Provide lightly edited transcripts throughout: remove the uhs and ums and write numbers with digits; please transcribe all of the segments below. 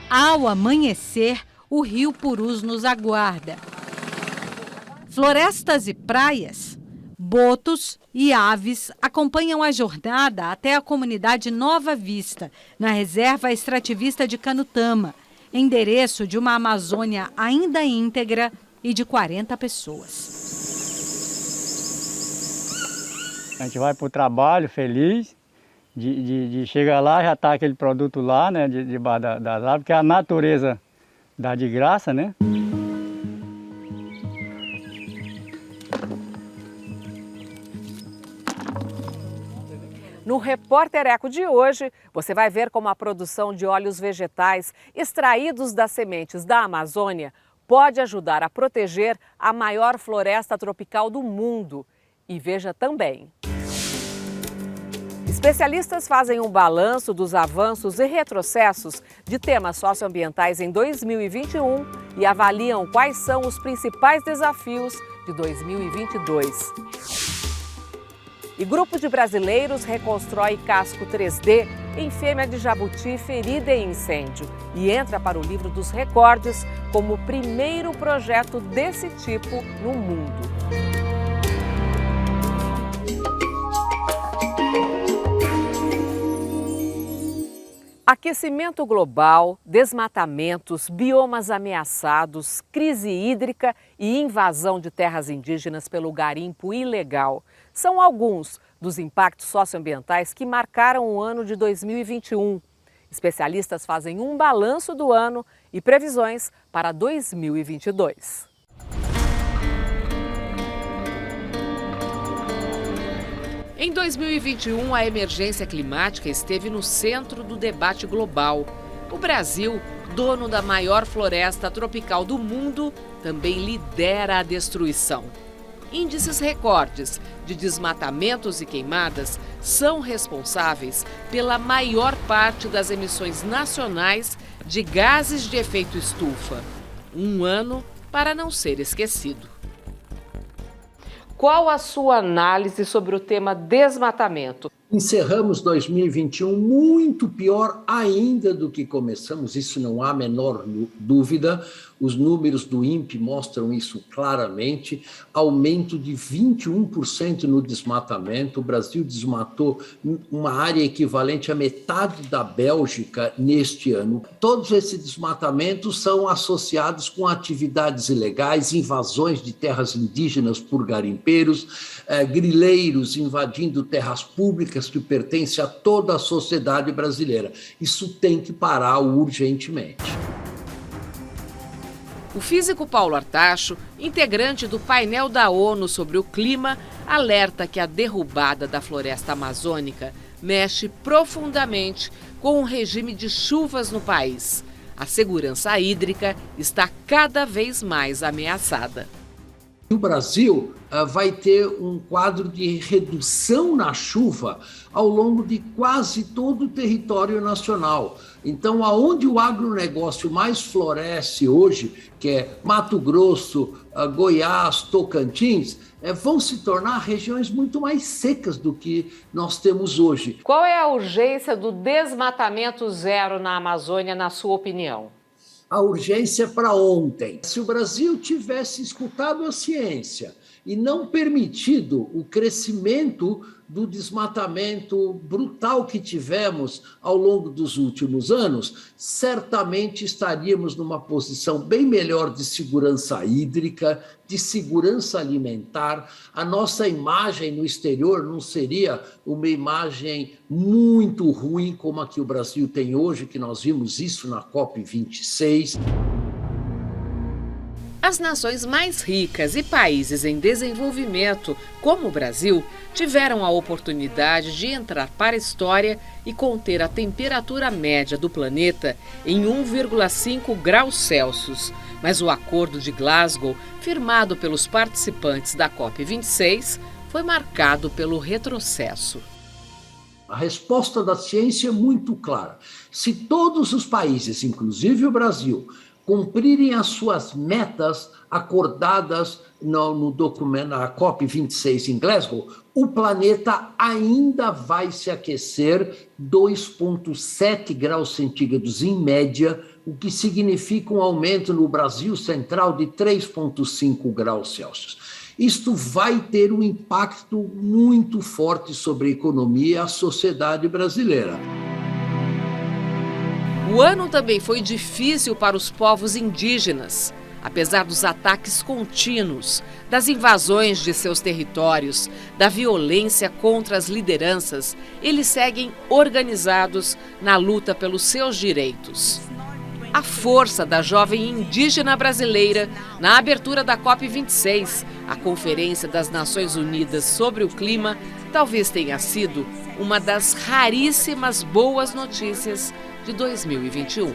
Ao amanhecer, o rio Purus nos aguarda. Florestas e praias, botos e aves acompanham a jornada até a comunidade Nova Vista, na reserva extrativista de Canutama, endereço de uma Amazônia ainda íntegra e de 40 pessoas. A gente vai para o trabalho feliz, de chegar lá, já está aquele produto lá, né, debaixo das árvores, que a natureza dá de graça, né? No Repórter Eco de hoje, você vai ver como a produção de óleos vegetais extraídos das sementes da Amazônia pode ajudar a proteger a maior floresta tropical do mundo. E veja também. Especialistas fazem um balanço dos avanços e retrocessos de temas socioambientais em 2021 e avaliam quais são os principais desafios de 2022. E grupo de brasileiros reconstrói casco 3D em fêmea de jabuti ferida em incêndio e entra para o livro dos recordes como o primeiro projeto desse tipo no mundo. Aquecimento global, desmatamentos, biomas ameaçados, crise hídrica e invasão de terras indígenas pelo garimpo ilegal são alguns dos impactos socioambientais que marcaram o ano de 2021. Especialistas fazem um balanço do ano e previsões para 2022. Em 2021, a emergência climática esteve no centro do debate global. O Brasil, dono da maior floresta tropical do mundo, também lidera a destruição. Índices recordes de desmatamentos e queimadas são responsáveis pela maior parte das emissões nacionais de gases de efeito estufa. Um ano para não ser esquecido. Qual a sua análise sobre o tema desmatamento? Encerramos 2021 muito pior ainda do que começamos, isso não há a menor dúvida. Os números do INPE mostram isso claramente. Aumento de 21% no desmatamento. O Brasil desmatou uma área equivalente à metade da Bélgica neste ano. Todos esses desmatamentos são associados com atividades ilegais, invasões de terras indígenas por garimpeiros, grileiros invadindo terras públicas que pertencem a toda a sociedade brasileira. Isso tem que parar urgentemente. O físico Paulo Artacho, integrante do painel da ONU sobre o clima, alerta que a derrubada da floresta amazônica mexe profundamente com o regime de chuvas no país. A segurança hídrica está cada vez mais ameaçada. O Brasil vai ter um quadro de redução na chuva ao longo de quase todo o território nacional. Então, aonde o agronegócio mais floresce hoje, que é Mato Grosso, Goiás, Tocantins, vão se tornar regiões muito mais secas do que nós temos hoje. Qual é a urgência do desmatamento zero na Amazônia, na sua opinião? A urgência para ontem. Se o Brasil tivesse escutado a ciência e não permitido o crescimento do desmatamento brutal que tivemos ao longo dos últimos anos, certamente estaríamos numa posição bem melhor de segurança hídrica, de segurança alimentar. A nossa imagem no exterior não seria uma imagem muito ruim como a que o Brasil tem hoje, que nós vimos isso na COP26. As nações mais ricas e países em desenvolvimento, como o Brasil, tiveram a oportunidade de entrar para a história e conter a temperatura média do planeta em 1,5 graus Celsius. Mas o Acordo de Glasgow, firmado pelos participantes da COP26, foi marcado pelo retrocesso. A resposta da ciência é muito clara. Se todos os países, inclusive o Brasil, cumprirem as suas metas acordadas no documento, na COP26 em Glasgow, o planeta ainda vai se aquecer 2,7 graus centígrados em média, o que significa um aumento no Brasil Central de 3,5 graus Celsius. Isto vai ter um impacto muito forte sobre a economia e a sociedade brasileira. O ano também foi difícil para os povos indígenas. Apesar dos ataques contínuos, das invasões de seus territórios, da violência contra as lideranças, eles seguem organizados na luta pelos seus direitos. A força da jovem indígena brasileira na abertura da COP26, a Conferência das Nações Unidas sobre o Clima, talvez tenha sido uma das raríssimas boas notícias de 2021.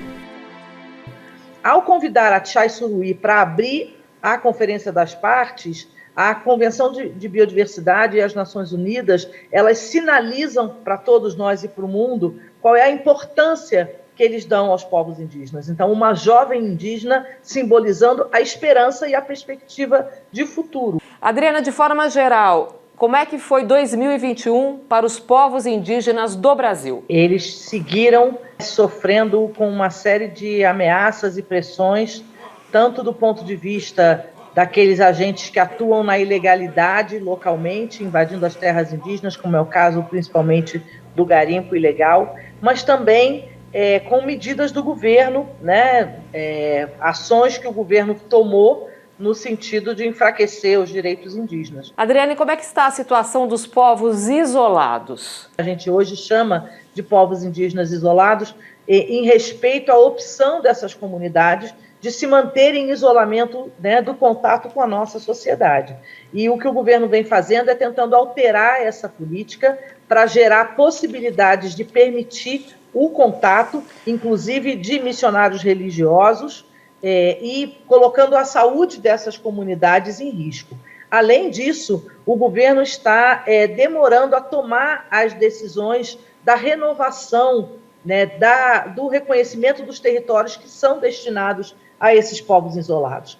Ao convidar a Tchai Suruí para abrir a Conferência das Partes, a Convenção de Biodiversidade e as Nações Unidas, elas sinalizam para todos nós e para o mundo qual é a importância que eles dão aos povos indígenas. Então, uma jovem indígena simbolizando a esperança e a perspectiva de futuro. Adriana, de forma geral, como é que foi 2021 para os povos indígenas do Brasil? Eles seguiram sofrendo com uma série de ameaças e pressões, tanto do ponto de vista daqueles agentes que atuam na ilegalidade localmente, invadindo as terras indígenas, como é o caso principalmente do garimpo ilegal, mas também com medidas do governo, né, ações que o governo tomou no sentido de enfraquecer os direitos indígenas. Adriane, como é que está a situação dos povos isolados? A gente hoje chama de povos indígenas isolados em respeito à opção dessas comunidades de se manterem em isolamento, né, do contato com a nossa sociedade. E o que o governo vem fazendo é tentando alterar essa política para gerar possibilidades de permitir o contato, inclusive de missionários religiosos, e colocando a saúde dessas comunidades em risco. Além disso, o governo está demorando a tomar as decisões da renovação, né, do reconhecimento dos territórios que são destinados a esses povos isolados.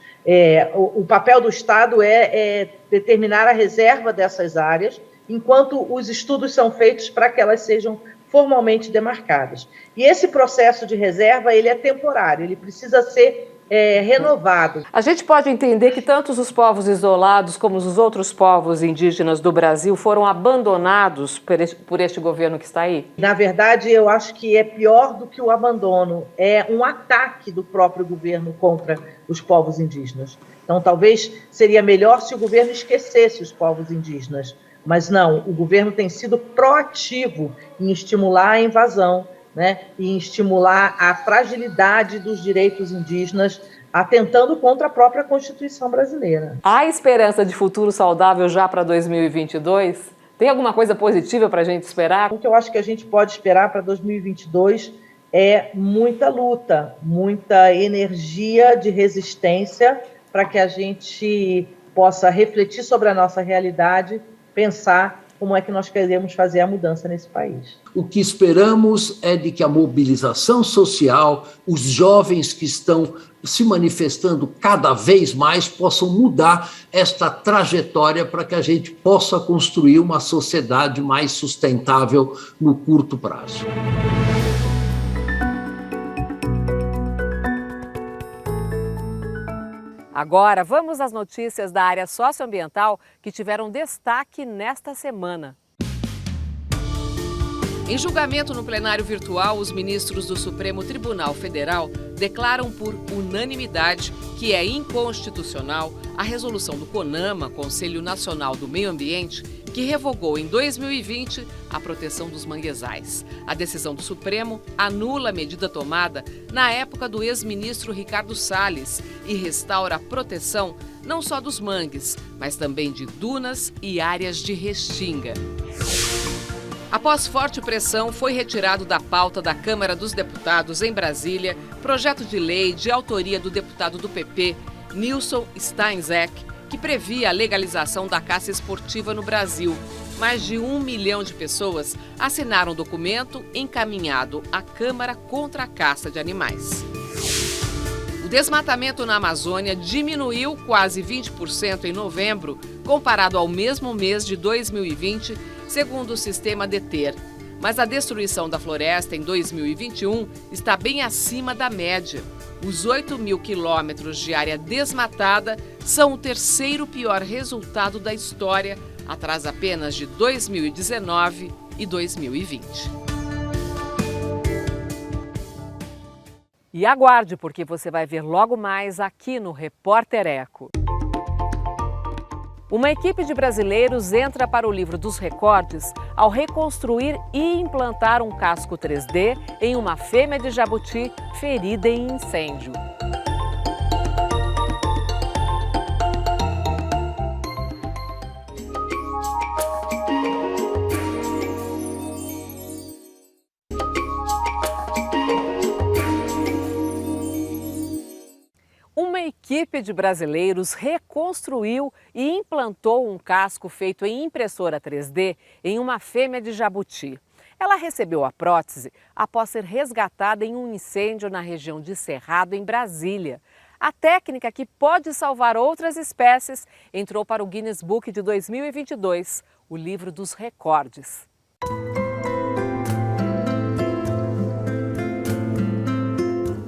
O papel do Estado é determinar a reserva dessas áreas, enquanto os estudos são feitos para que elas sejam formalmente demarcadas. E esse processo de reserva, ele é temporário, ele precisa ser renovado. A gente pode entender que tanto os povos isolados como os outros povos indígenas do Brasil foram abandonados por este governo que está aí? Na verdade, eu acho que é pior do que o abandono, é um ataque do próprio governo contra os povos indígenas. Então, talvez seria melhor se o governo esquecesse os povos indígenas, mas não, o governo tem sido proativo em estimular a invasão, né, e em estimular a fragilidade dos direitos indígenas, atentando contra a própria Constituição brasileira. Há esperança de futuro saudável já para 2022? Tem alguma coisa positiva para a gente esperar? O que eu acho que a gente pode esperar para 2022 é muita luta, muita energia de resistência para que a gente possa refletir sobre a nossa realidade, pensar como é que nós queremos fazer a mudança nesse país. O que esperamos é de que a mobilização social, os jovens que estão se manifestando cada vez mais, possam mudar esta trajetória para que a gente possa construir uma sociedade mais sustentável no curto prazo. Agora, vamos às notícias da área socioambiental que tiveram destaque nesta semana. Em julgamento no plenário virtual, os ministros do Supremo Tribunal Federal declaram por unanimidade que é inconstitucional a resolução do CONAMA, Conselho Nacional do Meio Ambiente, que revogou em 2020 a proteção dos manguezais. A decisão do Supremo anula a medida tomada na época do ex-ministro Ricardo Salles e restaura a proteção não só dos mangues, mas também de dunas e áreas de restinga. Após forte pressão, foi retirado da pauta da Câmara dos Deputados em Brasília projeto de lei de autoria do deputado do PP, Nilson Steinzeck, que previa a legalização da caça esportiva no Brasil. Mais de 1 milhão de pessoas assinaram o documento encaminhado à Câmara contra a caça de animais. O desmatamento na Amazônia diminuiu quase 20% em novembro, comparado ao mesmo mês de 2020, segundo o sistema DETER. Mas a destruição da floresta em 2021 está bem acima da média. Os 8.000 quilômetros de área desmatada são o terceiro pior resultado da história, atrás apenas de 2019 e 2020. E aguarde, porque você vai ver logo mais aqui no Repórter Eco. Uma equipe de brasileiros entra para o livro dos recordes ao reconstruir e implantar um casco 3D em uma fêmea de jabuti ferida em incêndio. Uma equipe de brasileiros reconstruiu e implantou um casco feito em impressora 3D em uma fêmea de jabuti. Ela recebeu a prótese após ser resgatada em um incêndio na região de Cerrado, em Brasília. A técnica, que pode salvar outras espécies, entrou para o Guinness Book de 2022, o livro dos recordes.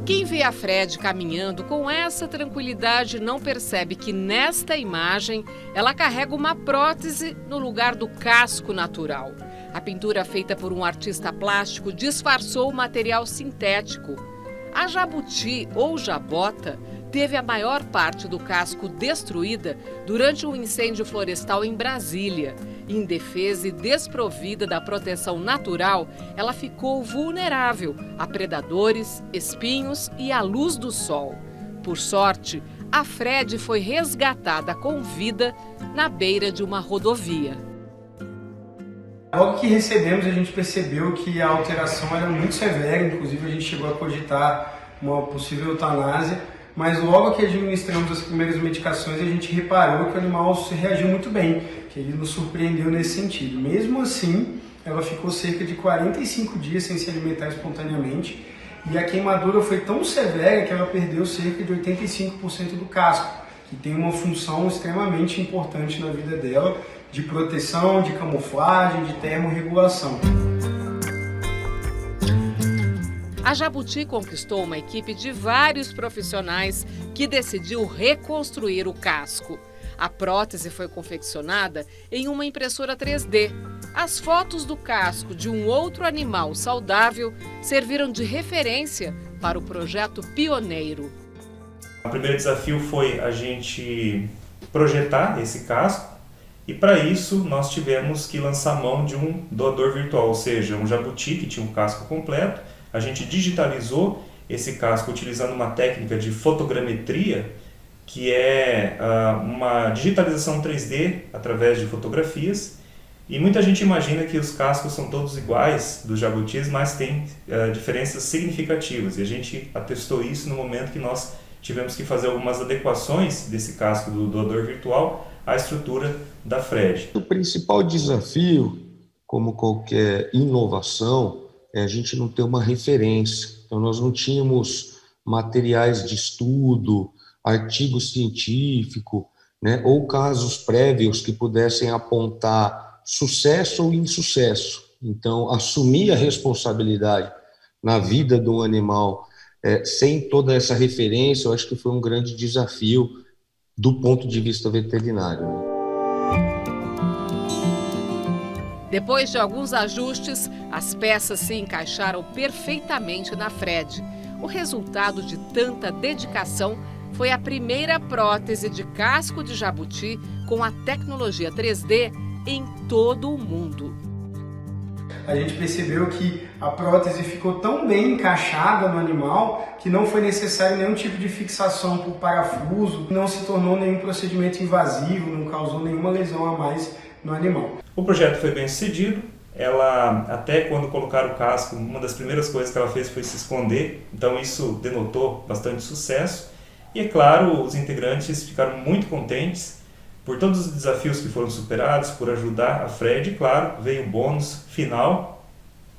Quem vê a Fred caminhando com essa tranquilidade não percebe que nesta imagem ela carrega uma prótese no lugar do casco natural. A pintura, feita por um artista plástico, disfarçou o material sintético. A jabuti ou jabota teve a maior parte do casco destruída durante um incêndio florestal em Brasília. Indefesa e desprovida da proteção natural, ela ficou vulnerável a predadores, espinhos e à luz do sol. Por sorte, a Fred foi resgatada com vida na beira de uma rodovia. Logo que recebemos, a gente percebeu que a alteração era muito severa, inclusive a gente chegou a cogitar uma possível eutanásia, mas logo que administramos as primeiras medicações, a gente reparou que o animal reagiu muito bem, que ele nos surpreendeu nesse sentido. Mesmo assim, ela ficou cerca de 45 dias sem se alimentar espontaneamente, e a queimadura foi tão severa que ela perdeu cerca de 85% do casco, que tem uma função extremamente importante na vida dela, de proteção, de camuflagem, de termorregulação. A jabuti conquistou uma equipe de vários profissionais que decidiu reconstruir o casco. A prótese foi confeccionada em uma impressora 3D. As fotos do casco de um outro animal saudável serviram de referência para o projeto pioneiro. O primeiro desafio foi a gente projetar esse casco, e para isso nós tivemos que lançar mão de um doador virtual, ou seja, um jabuti que tinha um casco completo. A gente digitalizou esse casco utilizando uma técnica de fotogrametria, que é uma digitalização 3D através de fotografias. E muita gente imagina que os cascos são todos iguais dos jabutis, mas tem diferenças significativas. E a gente atestou isso no momento que nós tivemos que fazer algumas adequações desse casco do doador virtual à estrutura da Fred. O principal desafio, como qualquer inovação, é a gente não ter uma referência. Então, nós não tínhamos materiais de estudo, artigo científico, né, ou casos prévios que pudessem apontar sucesso ou insucesso. Então, assumir a responsabilidade na vida do animal sem toda essa referência, eu acho que foi um grande desafio do ponto de vista veterinário. Depois de alguns ajustes, as peças se encaixaram perfeitamente na Fred. O resultado de tanta dedicação foi a primeira prótese de casco de jabuti com a tecnologia 3D em todo o mundo. A gente percebeu que a prótese ficou tão bem encaixada no animal que não foi necessário nenhum tipo de fixação por parafuso, não se tornou nenhum procedimento invasivo, não causou nenhuma lesão a mais no animal. O projeto foi bem sucedido. Ela, até quando colocaram o casco, uma das primeiras coisas que ela fez foi se esconder, então isso denotou bastante sucesso. E é claro, os integrantes ficaram muito contentes por todos os desafios que foram superados, por ajudar a Fred. E claro, veio o bônus final,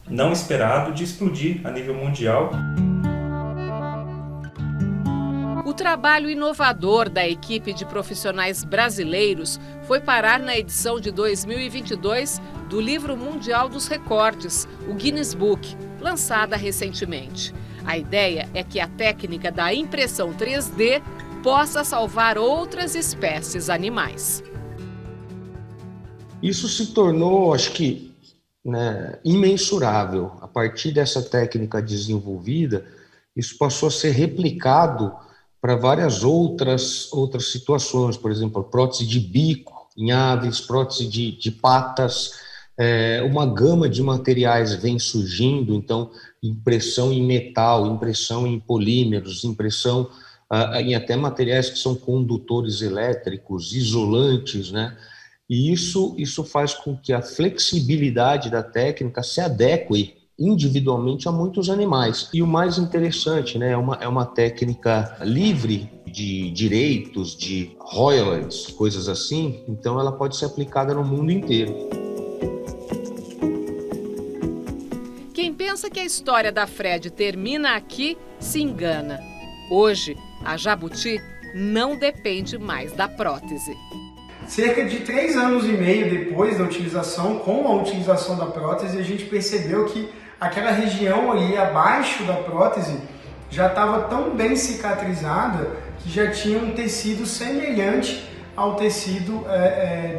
não esperado, de explodir a nível mundial. O trabalho inovador da equipe de profissionais brasileiros foi parar na edição de 2022 do Livro Mundial dos Recordes, o Guinness Book, lançada recentemente. A ideia é que a técnica da impressão 3D possa salvar outras espécies animais. Isso se tornou, acho que, imensurável. A partir dessa técnica desenvolvida, isso passou a ser replicado para várias outras situações, por exemplo, prótese de bico em aves, prótese de patas, uma gama de materiais vem surgindo, então impressão em metal, impressão em polímeros, impressão em até materiais que são condutores elétricos, isolantes, né? E isso faz com que a flexibilidade da técnica se adeque individualmente a muitos animais. E o mais interessante, né, é uma técnica livre de direitos, de royalties, coisas assim, então ela pode ser aplicada no mundo inteiro. Quem pensa que a história da Fred termina aqui, se engana. Hoje, a jabuti não depende mais da prótese. Cerca de 3 anos e meio depois da utilização, com a utilização da prótese, a gente percebeu que aquela região ali abaixo da prótese já estava tão bem cicatrizada que já tinha um tecido semelhante ao tecido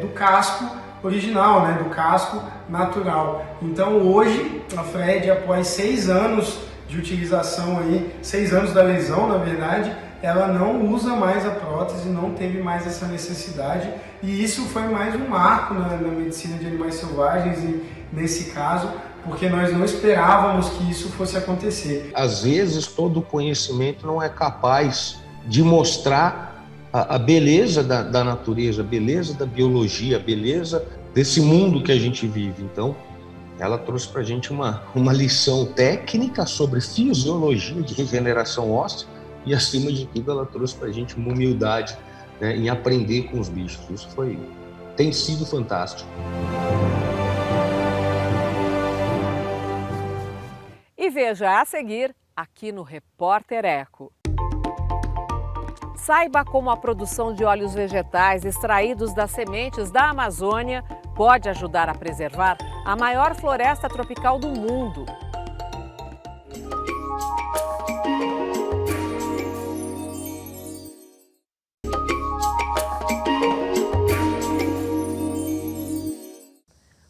do casco original, né, do casco natural. Então hoje, a Fred, após 6 anos de utilização, 6 anos da lesão, na verdade, ela não usa mais a prótese, não teve mais essa necessidade, e isso foi mais um marco na medicina de animais selvagens, e nesse caso, porque nós não esperávamos que isso fosse acontecer. Às vezes, todo o conhecimento não é capaz de mostrar a beleza da natureza, a beleza da biologia, a beleza desse mundo que a gente vive. Então, ela trouxe para a gente uma lição técnica sobre fisiologia de regeneração óssea, e, acima de tudo, ela trouxe para a gente uma humildade, né, em aprender com os bichos. Isso tem sido fantástico. E veja a seguir, aqui no Repórter Eco. Saiba como a produção de óleos vegetais extraídos das sementes da Amazônia pode ajudar a preservar a maior floresta tropical do mundo.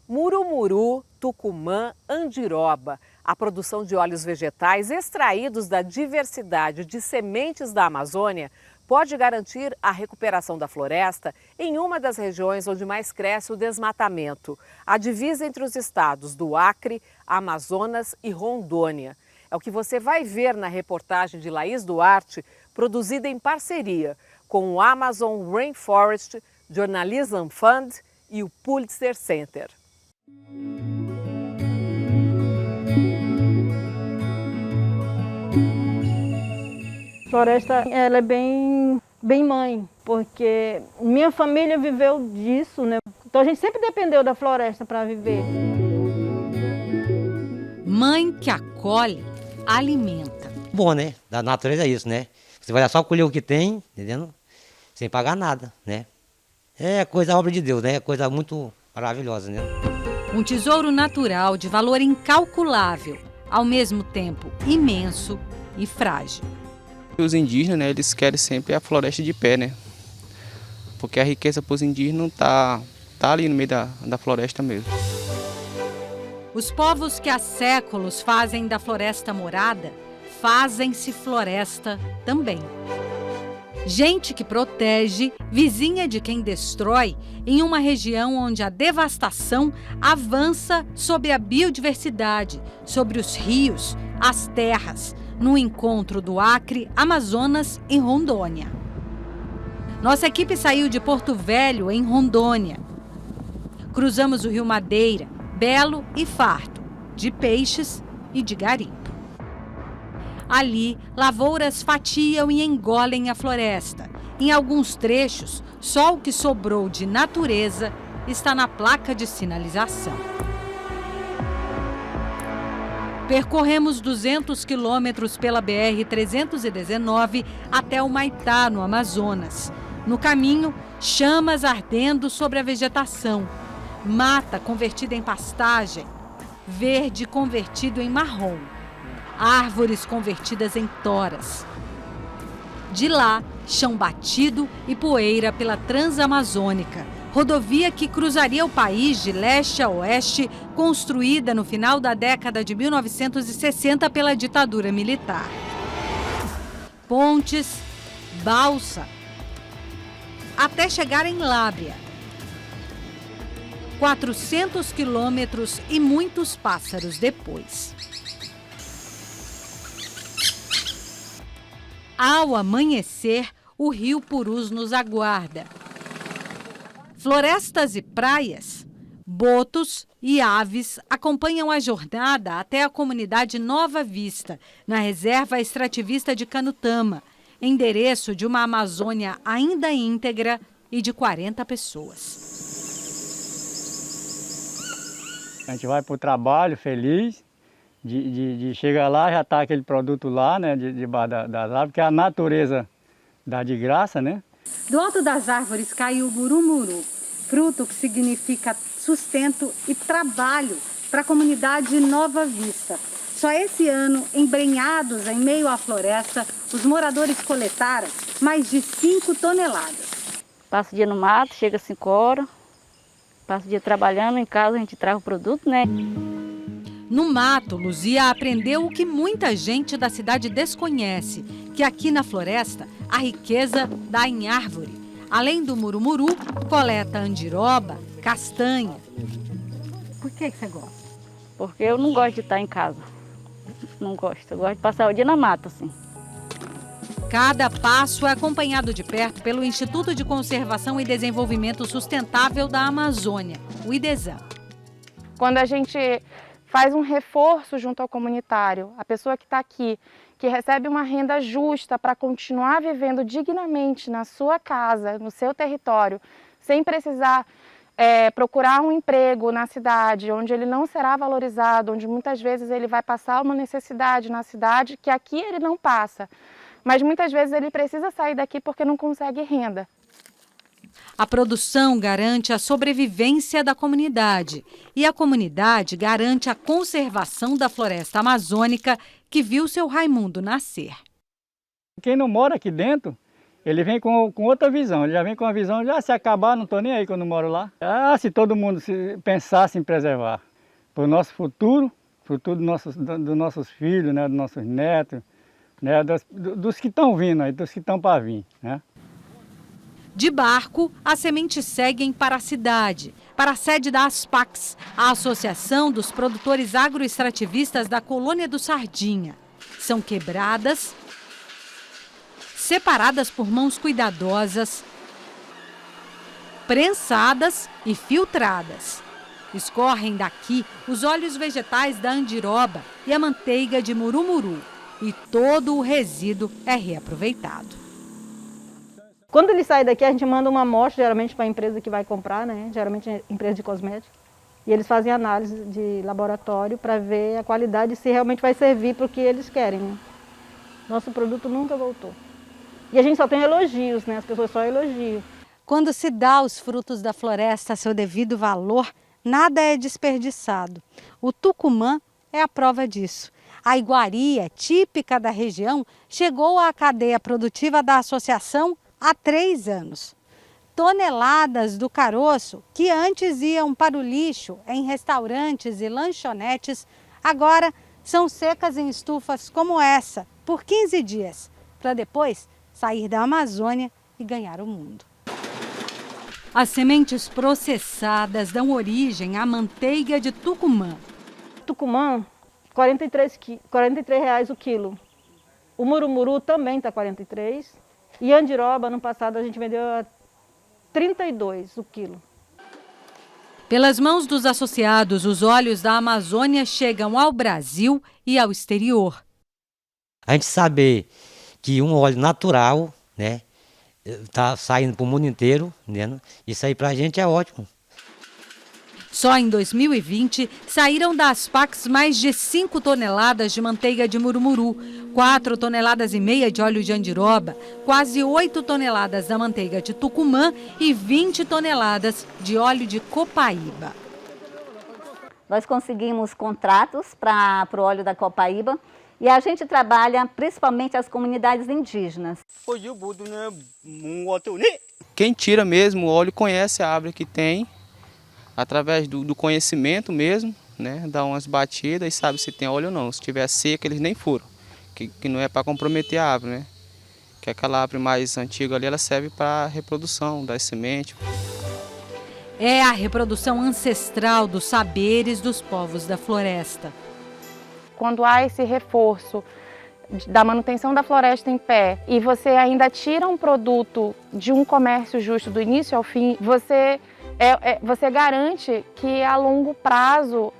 Murumuru, tucumã, andiroba. A produção de óleos vegetais extraídos da diversidade de sementes da Amazônia pode garantir a recuperação da floresta em uma das regiões onde mais cresce o desmatamento, a divisa entre os estados do Acre, Amazonas e Rondônia. É o que você vai ver na reportagem de Laís Duarte, produzida em parceria com o Amazon Rainforest Journalism Fund e o Pulitzer Center. Floresta, ela é bem mãe, porque minha família viveu disso, né? Então a gente sempre dependeu da floresta para viver. Mãe que acolhe, alimenta. Bom, né? Da natureza é isso, né? Você vai só colher o que tem, entendendo? Sem pagar nada, né? É coisa, obra de Deus, né? É coisa muito maravilhosa, né? Um tesouro natural de valor incalculável, ao mesmo tempo imenso e frágil. Os indígenas, né, eles querem sempre a floresta de pé, né? Porque a riqueza para os indígenas tá ali no meio da floresta mesmo. Os povos que há séculos fazem da floresta morada, fazem-se floresta também. Gente que protege, vizinha de quem destrói, em uma região onde a devastação avança sobre a biodiversidade, sobre os rios, as terras, no encontro do Acre, Amazonas e Rondônia. Nossa equipe saiu de Porto Velho, em Rondônia. Cruzamos o Rio Madeira, belo e farto, de peixes e de garimpo. Ali, lavouras fatiam e engolem a floresta. Em alguns trechos, só o que sobrou de natureza está na placa de sinalização. Percorremos 200 quilômetros pela BR-319 até o Maitá, no Amazonas. No caminho, chamas ardendo sobre a vegetação, mata convertida em pastagem, verde convertido em marrom, árvores convertidas em toras. De lá, chão batido e poeira pela Transamazônica, rodovia que cruzaria o país de leste a oeste, construída no final da década de 1960 pela ditadura militar. Pontes, balsa, até chegar em Lábrea. 400 quilômetros e muitos pássaros depois. Ao amanhecer, o rio Purus nos aguarda. Florestas e praias, botos e aves acompanham a jornada até a comunidade Nova Vista, na reserva extrativista de Canutama, endereço de uma Amazônia ainda íntegra e de 40 pessoas. A gente vai para o trabalho feliz, de chegar lá, já está aquele produto lá, né, debaixo das árvores, que a natureza dá de graça, né? Do alto das árvores cai o murumuru, fruto que significa sustento e trabalho para a comunidade Nova Vista. Só esse ano, embrenhados em meio à floresta, os moradores coletaram mais de 5 toneladas. Passa o dia no mato, chega às 5 horas, passa o dia trabalhando, em casa a gente traz o produto, né? No mato, Luzia aprendeu o que muita gente da cidade desconhece, que aqui na floresta a riqueza dá em árvore. Além do murumuru, coleta andiroba, castanha. Por que você gosta? Porque eu não gosto de estar em casa. Não gosto, eu gosto de passar o dia na mata, assim. Cada passo é acompanhado de perto pelo Instituto de Conservação e Desenvolvimento Sustentável da Amazônia, o IDESAM. Quando a gente faz um reforço junto ao comunitário, a pessoa que está aqui, que recebe uma renda justa para continuar vivendo dignamente na sua casa, no seu território, sem precisar procurar um emprego na cidade, onde ele não será valorizado, onde muitas vezes ele vai passar uma necessidade na cidade que aqui ele não passa. Mas muitas vezes ele precisa sair daqui porque não consegue renda. A produção garante a sobrevivência da comunidade e a comunidade garante a conservação da floresta amazônica que viu seu Raimundo nascer. Quem não mora aqui dentro, ele vem com outra visão, ele já vem com a visão, já se acabar, não estou nem aí quando moro lá. Se todo mundo pensasse em preservar para o nosso futuro dos nossos filhos, né, dos nossos netos, né, dos que estão vindo aí, dos que estão para vir, né? De barco, as sementes seguem para a cidade, para a sede da Aspax, a Associação dos Produtores Agroextrativistas da Colônia do Sardinha. São quebradas, separadas por mãos cuidadosas, prensadas e filtradas. Escorrem daqui os óleos vegetais da andiroba e a manteiga de murumuru, e todo o resíduo é reaproveitado. Quando ele sai daqui, a gente manda uma amostra, geralmente para a empresa que vai comprar, né? Geralmente é empresa de cosméticos. E eles fazem análise de laboratório para ver a qualidade, se realmente vai servir para o que eles querem, né? Nosso produto nunca voltou. E a gente só tem elogios, né? As pessoas só elogiam. Quando se dá os frutos da floresta a seu devido valor, nada é desperdiçado. O tucumã é a prova disso. A iguaria, típica da região, chegou à cadeia produtiva da associação há 3 anos. Toneladas do caroço, que antes iam para o lixo em restaurantes e lanchonetes, agora são secas em estufas como essa, por 15 dias, para depois sair da Amazônia e ganhar o mundo. As sementes processadas dão origem à manteiga de Tucumã. Tucumã, R$ 43 o quilo. O murumuru também está 43. E andiroba, no passado, a gente vendeu a 32 o quilo. Pelas mãos dos associados, os óleos da Amazônia chegam ao Brasil e ao exterior. A gente saber que um óleo natural, né, está saindo para o mundo inteiro, né, isso aí para a gente é ótimo. Só em 2020, saíram das PACs mais de 5 toneladas de manteiga de murumuru, 4,5 toneladas de óleo de andiroba, quase 8 toneladas da manteiga de Tucumã e 20 toneladas de óleo de copaíba. Nós conseguimos contratos para o óleo da copaíba e a gente trabalha principalmente as comunidades indígenas. Quem tira mesmo o óleo conhece a árvore que tem, através do conhecimento mesmo, né? Dá umas batidas e sabe se tem óleo ou não. Se tiver seca, eles nem furam, que não é para comprometer a árvore, né? Que aquela árvore mais antiga ali, ela serve para a reprodução das sementes. É a reprodução ancestral dos saberes dos povos da floresta. Quando há esse reforço da manutenção da floresta em pé e você ainda tira um produto de um comércio justo do início ao fim, você garante que a longo prazo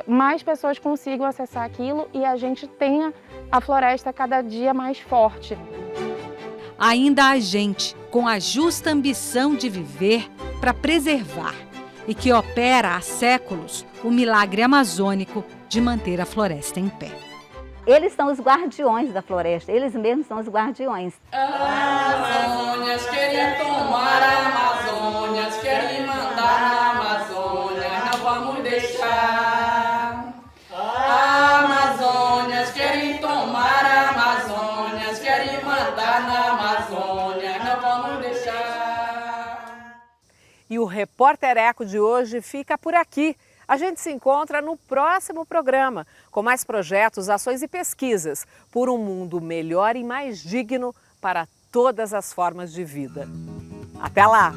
mais pessoas consigam acessar aquilo e a gente tenha a floresta cada dia mais forte. Ainda há gente com a justa ambição de viver para preservar e que opera há séculos o milagre amazônico de manter a floresta em pé. Eles são os guardiões da floresta, eles mesmos são os guardiões. Amazônias querem tomar a Amazônia, querem mandar na Amazônia, não vamos deixar. Amazônias querem tomar a Amazônia, querem mandar na Amazônia, não vamos deixar. E o Repórter Eco de hoje fica por aqui. A gente se encontra no próximo programa, com mais projetos, ações e pesquisas por um mundo melhor e mais digno para todas as formas de vida. Até lá!